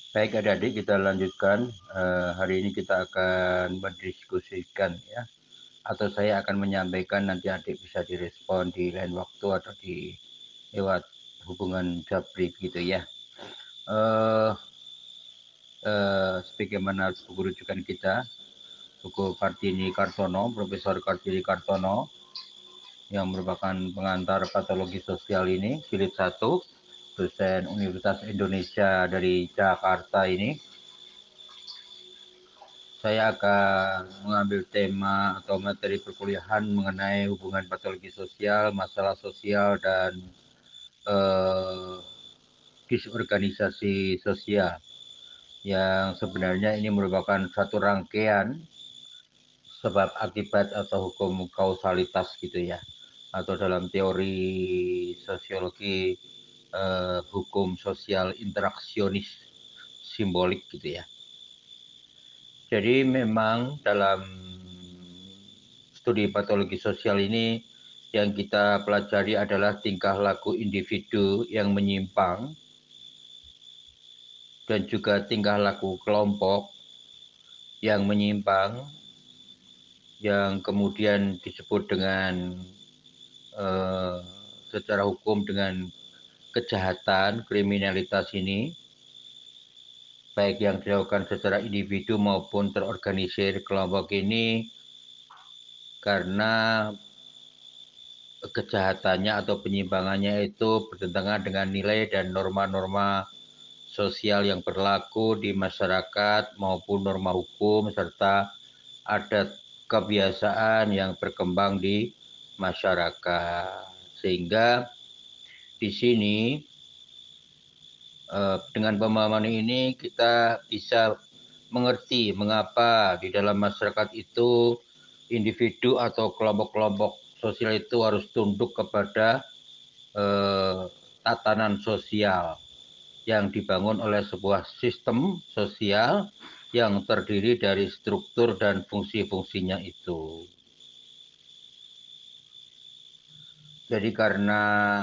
Baik adik-adik, kita lanjutkan. Hari ini kita akan mendiskusikan ya, atau saya akan menyampaikan, nanti adik bisa direspon di lain waktu atau di lewat hubungan japri gitu ya. Sebagaimana buku rujukan kita, buku Kartini Kartono, Profesor Kartini Kartono, yang merupakan pengantar patologi sosial ini, jilid 1, dosen Universitas Indonesia dari Jakarta ini. Saya akan mengambil tema atau materi perkuliahan mengenai hubungan patologi sosial, masalah sosial, dan disorganisasi sosial. Yang sebenarnya ini merupakan satu rangkaian sebab akibat atau hukum kausalitas gitu ya. Atau dalam teori sosiologi hukum sosial interaksionis simbolik gitu ya. Jadi memang dalam studi patologi sosial ini yang kita pelajari adalah tingkah laku individu yang menyimpang dan juga tingkah laku kelompok yang menyimpang, yang kemudian disebut dengan secara hukum dengan kejahatan, kriminalitas ini, baik yang dilakukan secara individu maupun terorganisir kelompok ini, karena kejahatannya atau penyimpangannya itu bertentangan dengan nilai dan norma-norma sosial yang berlaku di masyarakat maupun norma hukum serta adat kebiasaan yang berkembang di masyarakat. Sehingga di sini dengan pemahaman ini kita bisa mengerti mengapa di dalam masyarakat itu individu atau kelompok-kelompok sosial itu harus tunduk kepada tatanan sosial yang dibangun oleh sebuah sistem sosial yang terdiri dari struktur dan fungsi-fungsinya itu. Jadi karena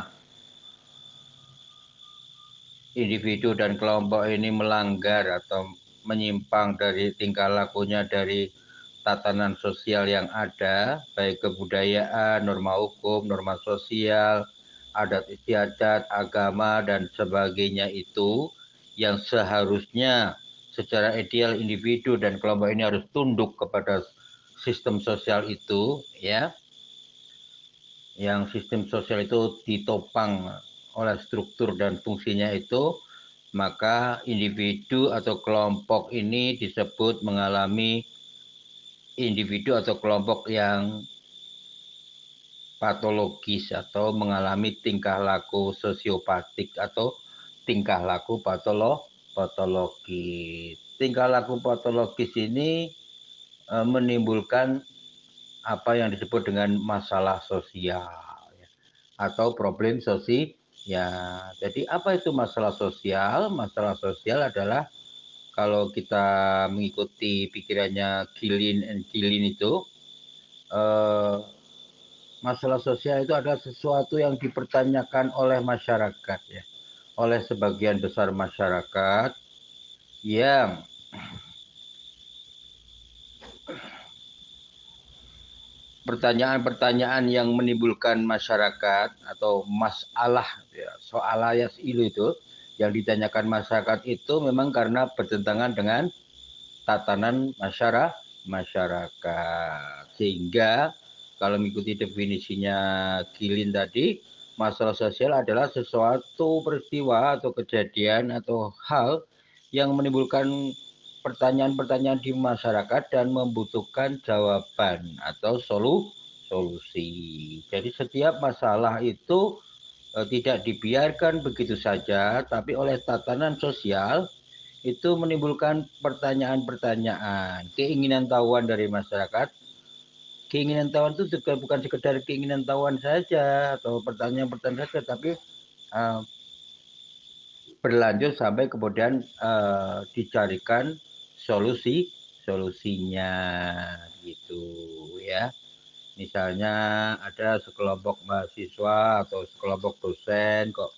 individu dan kelompok ini melanggar atau menyimpang dari tingkah lakunya dari tatanan sosial yang ada, baik kebudayaan, norma hukum, norma sosial, adat istiadat, agama, dan sebagainya itu, yang seharusnya secara ideal individu dan kelompok ini harus tunduk kepada sistem sosial itu, ya, yang sistem sosial itu ditopang oleh struktur dan fungsinya itu, maka individu atau kelompok ini disebut mengalami individu atau kelompok yang patologis atau mengalami tingkah laku sosiopatik atau tingkah laku patologis. Tingkah laku patologis ini menimbulkan apa yang disebut dengan masalah sosial atau problem sosial. Ya, jadi apa itu masalah sosial? Masalah sosial adalah kalau kita mengikuti pikirannya Gilin itu, masalah sosial itu adalah sesuatu yang dipertanyakan oleh masyarakat ya, oleh sebagian besar masyarakat yang pertanyaan-pertanyaan yang menimbulkan masyarakat atau masalah ya, soalayas itu yang ditanyakan masyarakat itu memang karena bertentangan dengan tatanan masyarakat. Sehingga kalau mengikuti definisinya Gilin tadi, masalah sosial adalah sesuatu peristiwa atau kejadian atau hal yang menimbulkan pertanyaan-pertanyaan di masyarakat dan membutuhkan jawaban atau solusi. Jadi setiap masalah itu tidak dibiarkan begitu saja, tapi oleh tatanan sosial itu menimbulkan pertanyaan-pertanyaan, keinginan tahuan dari masyarakat. Keinginan tahuan itu juga bukan sekedar keinginan tahuan saja atau pertanyaan-pertanyaan saja, tapi berlanjut sampai kemudian dicarikan solusinya gitu ya. Misalnya ada sekelompok mahasiswa atau sekelompok dosen kok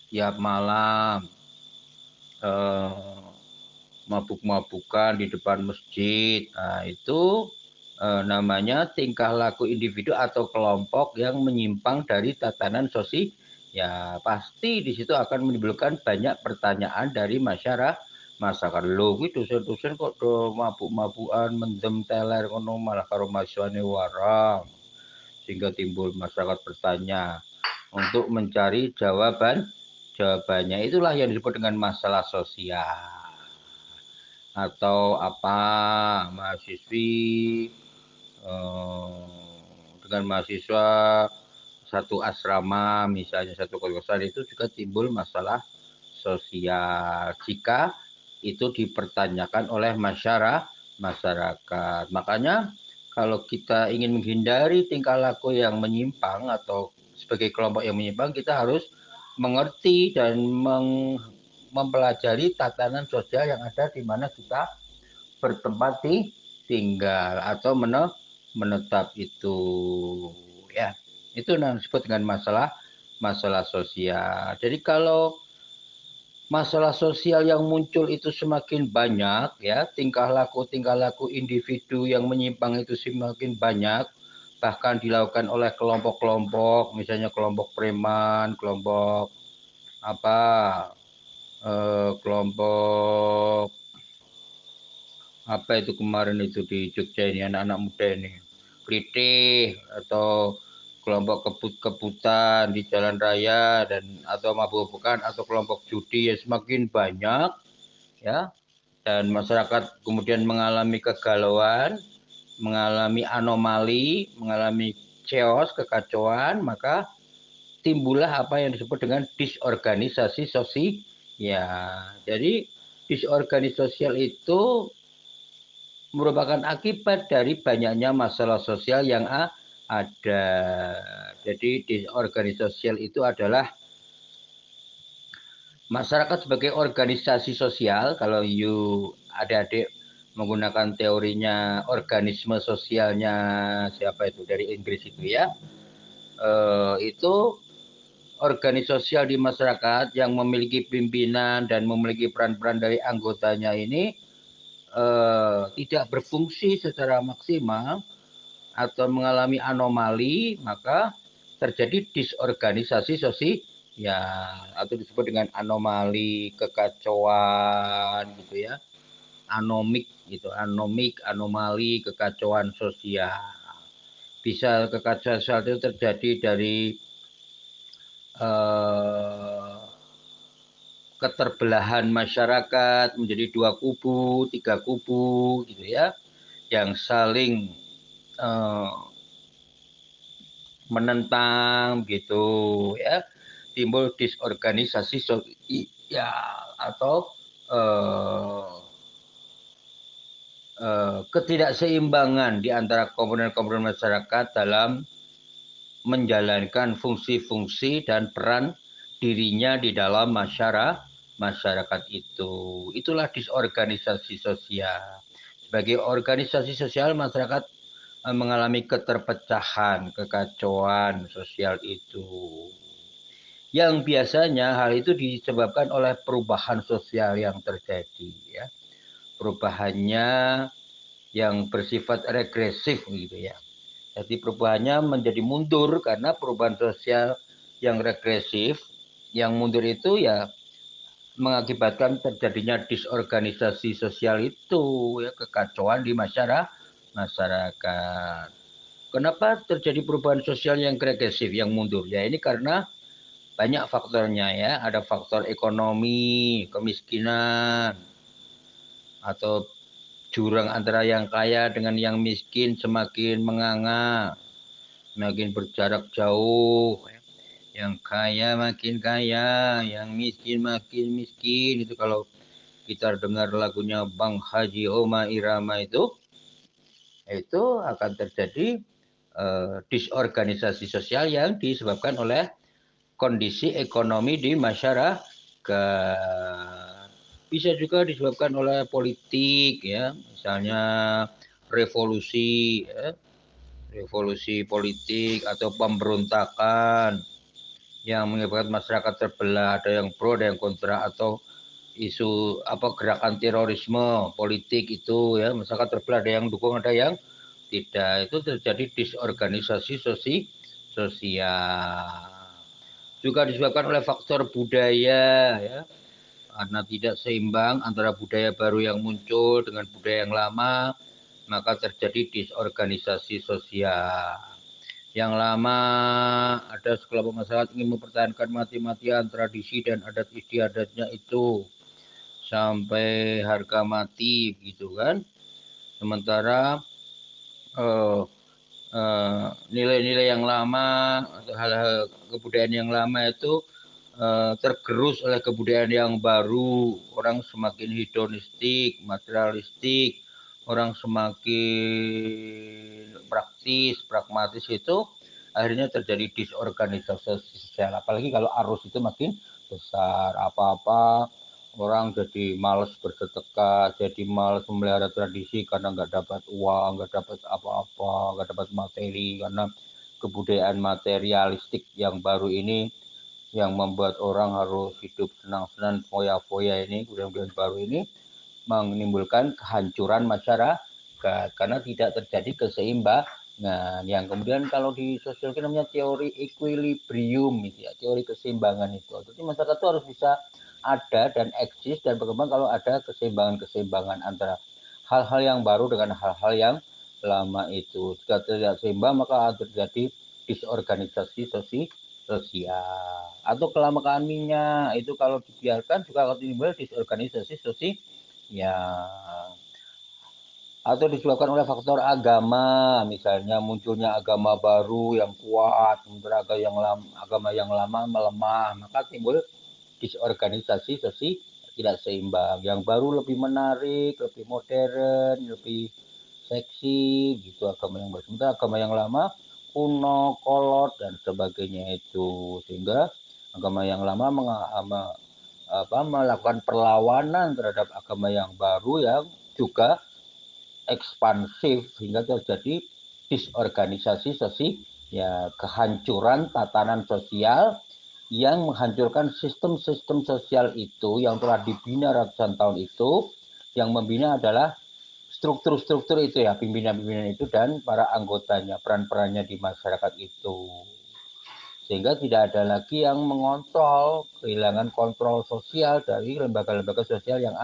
tiap malam mabuk-mabukan di depan masjid. Nah, itu namanya tingkah laku individu atau kelompok yang menyimpang dari tatanan sosial. Ya, pasti di situ akan menimbulkan banyak pertanyaan dari masyarakat. Lho, kuwi dosen-dosen kok do mabuk-mabukan, mendem teler ngono malah karo mahasiswane warang. Sehingga timbul masyarakat bertanya untuk mencari jawabannya. Itulah yang disebut dengan masalah sosial. Atau apa, mahasiswi dengan mahasiswa satu asrama, misalnya satu kos-kosan, itu juga timbul masalah sosial jika itu dipertanyakan oleh masyarakat. Makanya kalau kita ingin menghindari tingkah laku yang menyimpang atau sebagai kelompok yang menyimpang, kita harus mengerti dan mempelajari tatanan sosial yang ada di mana kita bertempat tinggal atau menetap itu. Ya, itu yang disebut dengan masalah sosial. Jadi kalau masalah sosial yang muncul itu semakin banyak, ya, tingkah laku individu yang menyimpang itu semakin banyak, bahkan dilakukan oleh kelompok-kelompok, misalnya kelompok preman, kelompok apa, kelompok apa itu kemarin itu di Jogja ini, anak-anak muda ini, klitih atau kelompok kebut-kebutan di jalan raya dan atau mabuk-mabukan atau kelompok judi, ya semakin banyak, ya, dan masyarakat kemudian mengalami kegalauan, mengalami anomali, mengalami chaos, kekacauan, maka timbullah apa yang disebut dengan disorganisasi sosial. Ya, jadi disorganisasi sosial itu merupakan akibat dari banyaknya masalah sosial yang ada. Jadi disorganisasi sosial itu adalah masyarakat sebagai organisasi sosial. Kalau adik-adik menggunakan teorinya organisme sosialnya siapa itu dari Inggris itu, ya, itu organisasi sosial di masyarakat yang memiliki pimpinan dan memiliki peran-peran dari anggotanya ini tidak berfungsi secara maksimal atau mengalami anomali, maka terjadi disorganisasi sosial, ya, atau disebut dengan anomali, kekacauan gitu, ya, anomali, kekacauan sosial. Bisa kekacauan sosial itu terjadi dari keterbelahan masyarakat menjadi 2 kubu, 3 kubu gitu, ya, yang saling menentang gitu, ya, timbul disorganisasi ya, atau ketidakseimbangan di antara komponen-komponen masyarakat dalam menjalankan fungsi-fungsi dan peran dirinya di dalam masyarakat itu. Itulah disorganisasi sosial. Sebagai organisasi sosial, masyarakat mengalami keterpecahan, kekacauan sosial itu. Yang biasanya hal itu disebabkan oleh perubahan sosial yang terjadi, ya. Perubahannya yang bersifat regresif gitu, ya. Jadi perubahannya menjadi mundur karena perubahan sosial yang regresif, yang mundur itu ya mengakibatkan terjadinya disorganisasi sosial itu, ya, kekacauan di masyarakat. Kenapa terjadi perubahan sosial yang regresif, yang mundur? Ya ini karena banyak faktornya, ya. Ada faktor ekonomi, kemiskinan, atau jurang antara yang kaya dengan yang miskin semakin menganga, semakin berjarak jauh. Yang kaya makin kaya, yang miskin makin miskin. Itu kalau kita dengar lagunya Bang Haji Oma Irama itu akan terjadi disorganisasi sosial yang disebabkan oleh kondisi ekonomi di masyarakat. Bisa juga disebabkan oleh politik, ya, misalnya revolusi, ya, revolusi politik atau pemberontakan yang menyebabkan masyarakat terbelah, ada yang pro, ada yang kontra, atau isu gerakan terorisme politik itu ya, masyarakat terbelah, ada yang dukung, ada yang tidak. Itu terjadi disorganisasi sosial. Juga disebabkan oleh faktor budaya ya, karena tidak seimbang antara budaya baru yang muncul dengan budaya yang lama, maka terjadi disorganisasi sosial. Yang lama ada sekelompok masyarakat ingin mempertahankan mati-matian tradisi dan adat istiadatnya itu sampai harga mati gitu kan. Sementara nilai-nilai yang lama atau hal-hal kebudayaan yang lama itu tergerus oleh kebudayaan yang baru. Orang semakin hedonistik, materialistik, orang semakin praktis, pragmatis, itu akhirnya terjadi disorganisasi sosial. Apalagi kalau arus itu makin besar, apa-apa orang jadi malas bersedekah, jadi malas memelihara tradisi karena nggak dapat uang, nggak dapat apa-apa, nggak dapat materi, karena kebudayaan materialistik yang baru ini yang membuat orang harus hidup senang-senang, foya-foya ini, kebudayaan baru ini menimbulkan kehancuran masyarakat karena tidak terjadi keseimbangan. Yang kemudian kalau di sosiologi namanya teori equilibrium gitu ya, teori keseimbangan itu. Jadi masyarakat itu harus bisa ada dan eksis dan berkembang kalau ada keseimbangan-keseimbangan antara hal-hal yang baru dengan hal-hal yang lama itu. Jika tidak seimbang maka terjadi disorganisasi sosial atau kelamaan minyak itu kalau dibiarkan juga akan timbul disorganisasi sosial ya, atau disebabkan oleh faktor agama, misalnya munculnya agama baru yang kuat, sementara agama yang lama melemah, maka timbul disorganisasi sosial tidak seimbang. Yang baru lebih menarik, lebih modern, lebih seksi, gitu agama yang baru. Sementara agama yang lama kuno, kolot dan sebagainya itu, sehingga agama yang lama melakukan perlawanan terhadap agama yang baru yang juga ekspansif hingga terjadi disorganisasi sosial ya, kehancuran tatanan sosial yang menghancurkan sistem-sistem sosial itu yang telah dibina ratusan tahun itu. Yang membina adalah struktur-struktur itu ya, pimpinan-pimpinan itu dan para anggotanya, peran-perannya di masyarakat itu, sehingga tidak ada lagi yang mengontrol, kehilangan kontrol sosial dari lembaga-lembaga sosial yang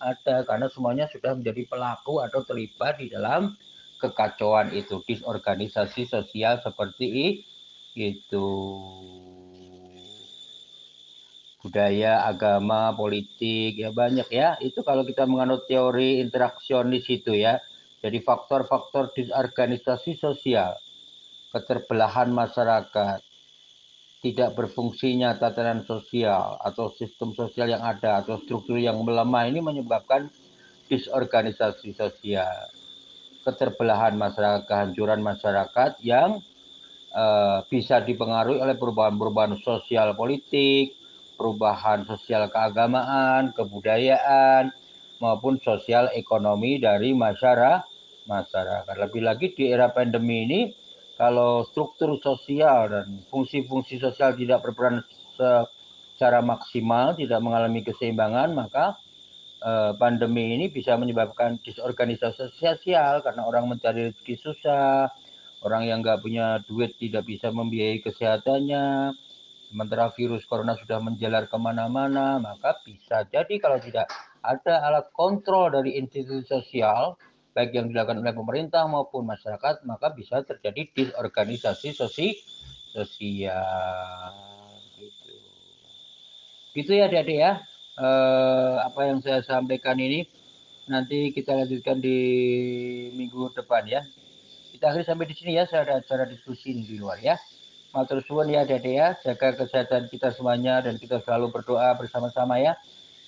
ada karena semuanya sudah menjadi pelaku atau terlibat di dalam kekacauan itu, disorganisasi sosial seperti itu. Budaya, agama, politik ya banyak ya, itu kalau kita menganut teori interaksionis itu ya. Jadi faktor-faktor disorganisasi sosial, keterbelahan masyarakat, tidak berfungsinya tatanan sosial atau sistem sosial yang ada atau struktur yang melemah ini menyebabkan disorganisasi sosial, keterbelahan masyarakat, kehancuran masyarakat yang bisa dipengaruhi oleh perubahan-perubahan sosial politik, perubahan sosial keagamaan, kebudayaan, maupun sosial ekonomi dari masyarakat. Lebih lagi di era pandemi ini, kalau struktur sosial dan fungsi-fungsi sosial tidak berperan secara maksimal, tidak mengalami keseimbangan, maka pandemi ini bisa menyebabkan disorganisasi sosial karena orang mencari rezeki susah, orang yang nggak punya duit tidak bisa membiayai kesehatannya, sementara virus corona sudah menjalar kemana-mana, maka bisa jadi kalau tidak ada alat kontrol dari institusi sosial, baik yang dilakukan oleh pemerintah maupun masyarakat, maka bisa terjadi disorganisasi sosial. Gitu. Gitu ya adik-adik ya, apa yang saya sampaikan ini nanti kita lanjutkan di minggu depan ya. Kita akhiri sampai di sini ya, saya ada acara diskusi di luar ya. Matur suwun ya adik-adik ya, jaga kesehatan kita semuanya dan kita selalu berdoa bersama-sama ya.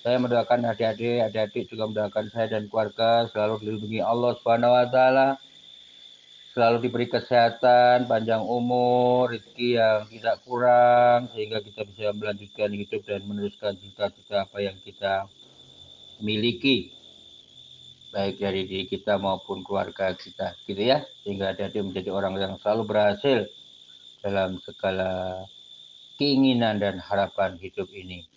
Saya mendoakan adik-adik juga mendoakan saya dan keluarga selalu dilindungi Allah Subhanahu wa taala, selalu diberi kesehatan, panjang umur, rezeki yang tidak kurang sehingga kita bisa melanjutkan hidup dan meneruskan cita-cita apa yang kita miliki, baik dari diri kita maupun keluarga kita, gitu ya, sehingga adik-adik menjadi orang yang selalu berhasil dalam segala keinginan dan harapan hidup ini.